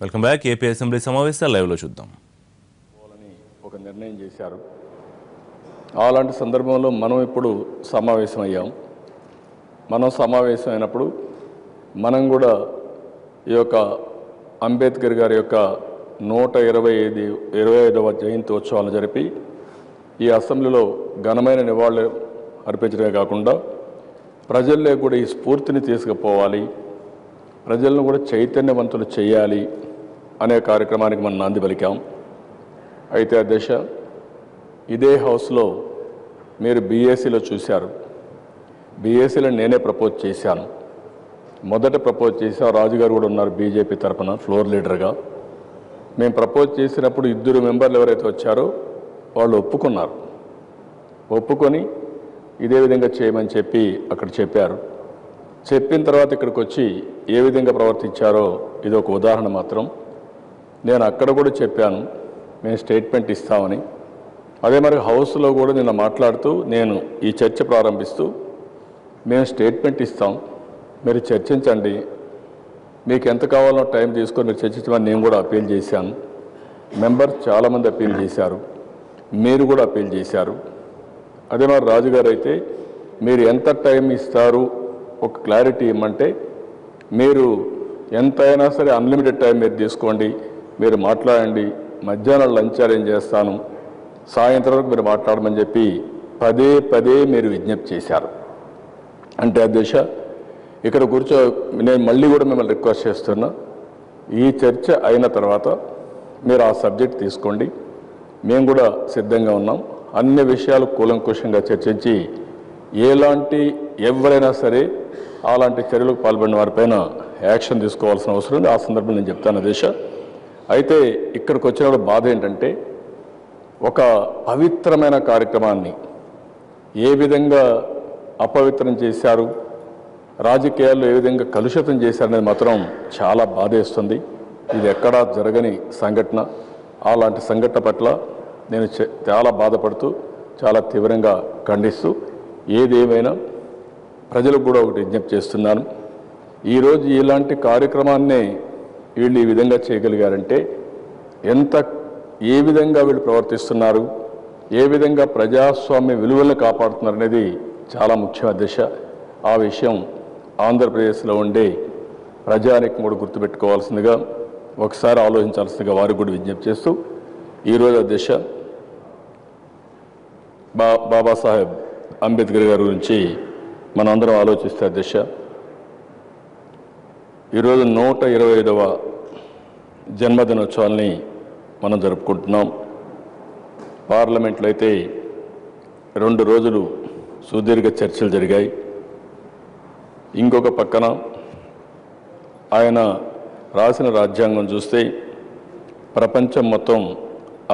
Welcome back. AP assembly సమావేశాలు లైవ్లో చూద్దాం. ఒక నిర్ణయం చేశారు. అలాంటి సందర్భంలో మనం ఇప్పుడు సమావేశమయ్యాం. మనం సమావేశమైనప్పుడు మనం కూడా ఈ యొక్క అంబేద్కర్ గారి యొక్క 125వ జయంత్యోత్సవాలను జరిపి ఈ అసెంబ్లీలో ఘనమైన నివాళులు అర్పించడమే కాకుండా ప్రజల్లో కూడా ఈ స్ఫూర్తిని తీసుకుపోవాలి, ప్రజలను కూడా చైతన్యవంతులు చేయాలి అనే కార్యక్రమానికి మనం నాంది పలికాం. అయితే అధ్యక్ష, ఇదే హౌస్లో మీరు బీఏసీలో చూశారు. బీఏసీలో నేనే ప్రపోజ్ చేశాను. మొదట ప్రపోజ్ చేశాను. రాజుగారు కూడా ఉన్నారు బీజేపీ తరఫున ఫ్లోర్ లీడర్గా. మేము ప్రపోజ్ చేసినప్పుడు 2 మెంబర్లు ఎవరైతే వచ్చారో వాళ్ళు ఒప్పుకున్నారు. ఒప్పుకొని ఇదే విధంగా చేయమని చెప్పి అక్కడ చెప్పారు. చెప్పిన తర్వాత ఇక్కడికి వచ్చి ఏ విధంగా ప్రవర్తించారో ఇది ఒక ఉదాహరణ మాత్రం. నేను అక్కడ కూడా చెప్పాను మేము స్టేట్మెంట్ ఇస్తామని. అదే మరి హౌస్లో కూడా నిన్న మాట్లాడుతూ నేను ఈ చర్చ ప్రారంభిస్తూ మేము స్టేట్మెంట్ ఇస్తాం, మీరు చర్చించండి, మీకు ఎంత కావాలో టైం తీసుకొని మీరు చర్చించమని నేను కూడా అప్పీల్ చేశాను. మెంబర్స్ చాలామంది అప్పీల్ చేశారు, మీరు కూడా అప్పీల్ చేశారు. అదే మరి రాజుగారు అయితే మీరు ఎంత టైం ఇస్తారు ఒక క్లారిటీ ఇమ్మంటే మీరు ఎంతైనా సరే అన్లిమిటెడ్ టైం మీరు తీసుకోండి, మీరు మాట్లాడండి, మధ్యాహ్నం లంచ్ అరేంజ్ చేస్తాను, సాయంత్రం వరకు మీరు మాట్లాడమని చెప్పి పదే పదే మీరు విజ్ఞప్తి చేశారు. అంటే అధ్యక్ష, ఇక్కడ నేను మళ్ళీ కూడా మిమ్మల్ని రిక్వెస్ట్ చేస్తున్నా, ఈ చర్చ అయిన తర్వాత మీరు ఆ సబ్జెక్ట్ తీసుకోండి, మేము కూడా సిద్ధంగా ఉన్నాం. అన్ని విషయాలు కూలంకుషంగా చర్చించి ఎవరైనా సరే అలాంటి చర్యలకు పాల్పడిన వారిపైన యాక్షన్ తీసుకోవాల్సిన అవసరం ఉంది. ఆ సందర్భంలో నేను చెప్తాను అధ్యక్ష. అయితే ఇక్కడికి వచ్చినప్పుడు బాధ ఏంటంటే ఒక పవిత్రమైన కార్యక్రమాన్ని ఏ విధంగా అపవిత్రం చేశారు, రాజకీయాల్లో ఏ విధంగా కలుషితం చేశారనేది మాత్రం చాలా బాధేస్తుంది. ఇది ఎక్కడా జరగని సంఘటన. అలాంటి సంఘటన పట్ల నేను చాలా బాధపడుతూ చాలా తీవ్రంగా ఖండిస్తూ ఏదేమైనా ప్రజలకు కూడా ఒకటి విజ్ఞప్తి చేస్తున్నాను. ఈరోజు ఇలాంటి కార్యక్రమాన్నే వీళ్ళు ఈ విధంగా చేయగలిగారంటే ఏ విధంగా వీళ్ళు ప్రవర్తిస్తున్నారు, ఏ విధంగా ప్రజాస్వామ్య విలువలను కాపాడుతున్నారు అనేది చాలా ముఖ్య అధ్యక్ష. ఆ విషయం ఆంధ్రప్రదేశ్లో ఉండే ప్రజానికం కూడా గుర్తుపెట్టుకోవాల్సిందిగా, ఒకసారి ఆలోచించాల్సిందిగా వారికి కూడా విజ్ఞప్తి చేస్తూ ఈరోజు అధ్యక్ష బాబాసాహెబ్ అంబేద్కర్ గారి గురించి మనందరం ఆలోచిస్తే అధ్యక్ష, ఈరోజు 125వ జన్మదినోత్సవాల్ని మనం జరుపుకుంటున్నాం. పార్లమెంట్లో అయితే 2 రోజులు సుదీర్ఘ చర్చలు జరిగాయి. ఇంకొక పక్కన ఆయన రాసిన రాజ్యాంగం చూస్తే ప్రపంచం మొత్తం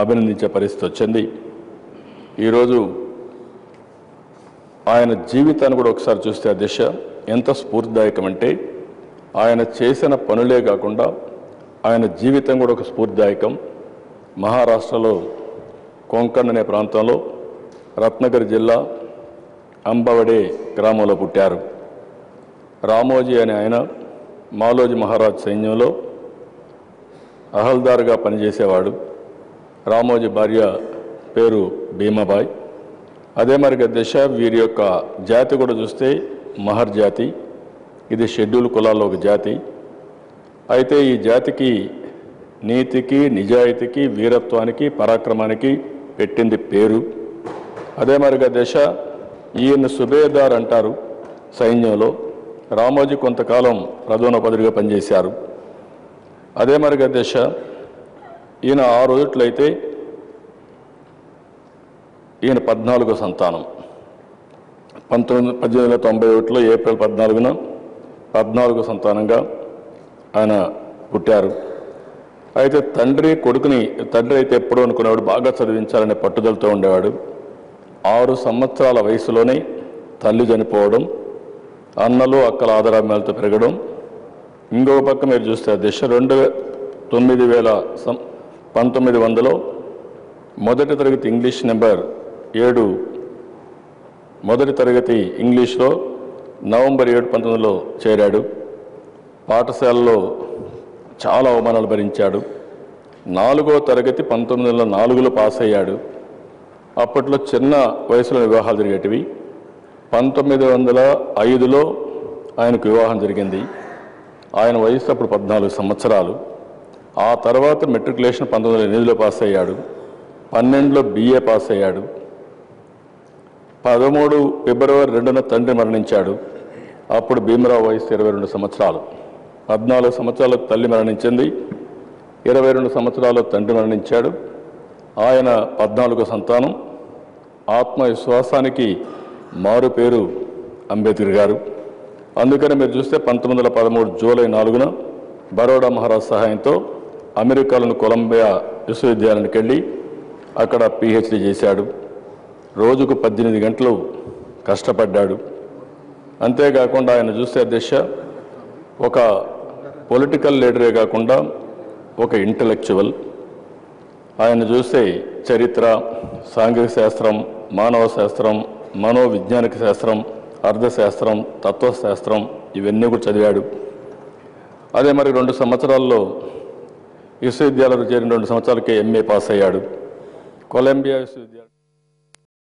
అభినందించే పరిస్థితి వచ్చింది. ఈరోజు ఆయన జీవితాన్ని కూడా ఒకసారి చూస్తే అధ్యక్ష ఎంత స్ఫూర్తిదాయకం అంటే ఆయన చేసిన పనులే కాకుండా ఆయన జీవితం కూడా ఒక స్ఫూర్తిదాయకం. మహారాష్ట్రలో కొంకణ్ అనే ప్రాంతంలో రత్నగిరి జిల్లా అంబవడే గ్రామంలో పుట్టారు. రామోజీ అనే ఆయన మాలోజీ మహారాజ్ సైన్యంలో అహల్దార్గా పనిచేసేవాడు. రామోజీ భార్య పేరు భీమాబాయ్. అదే మరిగా దశ వీరి యొక్క జాతి కూడా చూస్తే మహర్ జాతి. ఇది షెడ్యూల్ కులాల్లో ఒక జాతి. అయితే ఈ జాతికి నీతికి, నిజాయితీకి, వీరత్వానికి, పరాక్రమానికి పెట్టింది పేరు. అదే మరిగా దశ ఈయన సుబేదార్ అంటారు సైన్యంలో. రామోజీ కొంతకాలం ప్రధానోపాధ్యాయుడిగా పనిచేశారు. అదే మరిగా దశ ఈయన ఆ రోజుట్లో అయితే ఈయన 14వ సంతానం. 1891లో ఏప్రిల్ 14న 14వ సంతానంగా ఆయన పుట్టారు. అయితే తండ్రి అయితే ఎప్పుడూ అనుకునేవాడు బాగా చదివించాలనే పట్టుదలతో ఉండేవాడు. 6 సంవత్సరాల వయసులోనే తల్లి చనిపోవడం, అన్నలు అక్కల ఆదరాభిమానాలతో పెరగడం. ఇంకొక పక్క మీరు చూస్తే దిశ 1900లో మొదటి తరగతి ఇంగ్లీష్ నెంబర్ 7 మొదటి తరగతి ఇంగ్లీష్లో నవంబర్ 7, 1900లో చేరాడు. పాఠశాలలో చాలా అవమానాలు భరించాడు. 4వ తరగతి 1904లో పాస్ అయ్యాడు. అప్పట్లో చిన్న వయసులో వివాహాలు జరిగేటివి. 1905లో ఆయనకు వివాహం జరిగింది. ఆయన వయసు అప్పుడు 14 సంవత్సరాలు. ఆ తర్వాత మెట్రికులేషన్ 1908లో పాస్ అయ్యాడు. 12లో BA పాస్ అయ్యాడు. 13 ఫిబ్రవరి 2న తండ్రి మరణించాడు. అప్పుడు భీమరావు వయసు 22 సంవత్సరాలు. 14 సంవత్సరాలు తల్లి మరణించింది. 22 సంవత్సరాలు తండ్రి మరణించాడు. ఆయన 14వ సంతానం. ఆత్మవిశ్వాసానికి మారు పేరు అంబేద్కర్ గారు. అందుకని మీరు చూస్తే 1913 జూలై 4న బరోడా మహారాజ్ సహాయంతో అమెరికాలోని కొలంబియా విశ్వవిద్యాలయానికి వెళ్ళి అక్కడ PhD చేశాడు. రోజుకు 18 గంటలు కష్టపడ్డాడు. అంతేకాకుండా ఆయన చూస్తే అధ్యక్ష ఒక పొలిటికల్ లీడరే కాకుండా ఒక ఇంటలెక్చువల్. ఆయన చూస్తే చరిత్ర, సాంఘిక శాస్త్రం, మానవ శాస్త్రం, మనోవిజ్ఞానిక శాస్త్రం, అర్థశాస్త్రం, తత్వశాస్త్రం ఇవన్నీ కూడా చదివాడు. అదే మరి 2 సంవత్సరాల్లో విశ్వవిద్యాలయంలో చేరిన 2 సంవత్సరాలకే MA పాస్ అయ్యాడు. కొలంబియా విశ్వవిద్యాలయం